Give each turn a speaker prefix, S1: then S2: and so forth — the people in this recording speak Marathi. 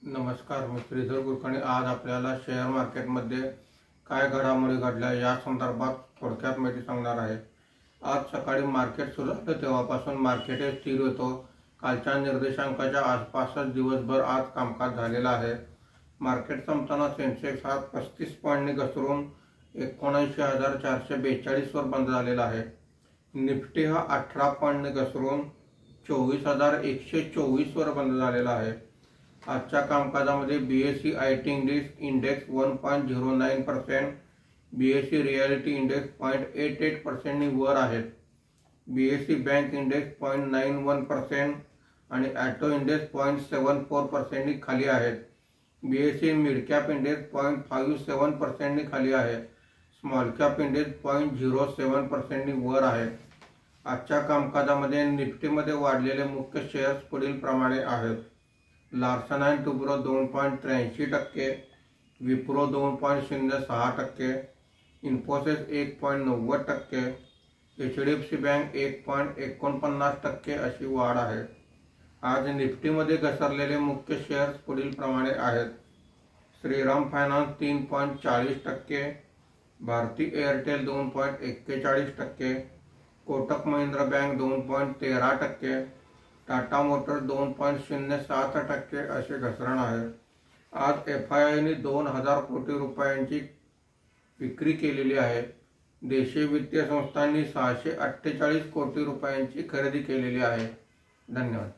S1: नमस्कार, मी श्रीधर कुलकर्णी। आज आपल्याला शेअर मार्केटमध्ये काय घडामोडी घडल्या या संदर्भात थोडक्यात माहिती सांगणार आहे। आज सकाळी मार्केट सुरू झालं तेव्हापासून मार्केट स्थिर होतो। कालच्या निर्देशांकाच्या आसपासच दिवसभर आज कामकाज झालेलं आहे। मार्केट संपताना सेन्सेक्स हा 35 पॉईंटने घसरून 79,442 वर बंद झालेला आहे। निफ्टी हा 18 पॉईंटने घसरून 24,124 वर बंद झालेला आहे। आजच्या कामकाजामध्ये BSE IT index 1.09%, BSE reality index 0.88% वर आहेत। बीएसई बँक इंडेक्स 0.91% आणि ऑटो इंडेक्स 0.74% खाली आहेत। बीएसई मिड कॅप इंडेक्स 0.57% खाली आहे। स्मॉल कॅप इंडेक्स 0.07% वर आहे। आजच्या कामकाजामध्ये निफ्टीमध्ये वाढलेले मुख्य शेअर्स पुढील प्रमाणे आहेत। Larsen and Toubro 2.83%, Wipro 2.06%, Infosys 1.90%, HDFC bank 1.49% अशी वाढ आहे। आज निफ्टीमध्ये घसरलेले मुख्य शेअर्स पुढील प्रमाणे आहेत। Shriram Finance 3.40%, Bharti Airtel 2.41%, Kotak Mahindra Bank 2.13%, Tata Motors 2.07% असे घसरण आहे। आज एफआयआयने 2000 कोटी रुपयांची विक्री केलेली आहे। देशीय वित्तीय संस्थांनी 648 कोटी रुपयांची खरेदी केलेली आहे। धन्यवाद।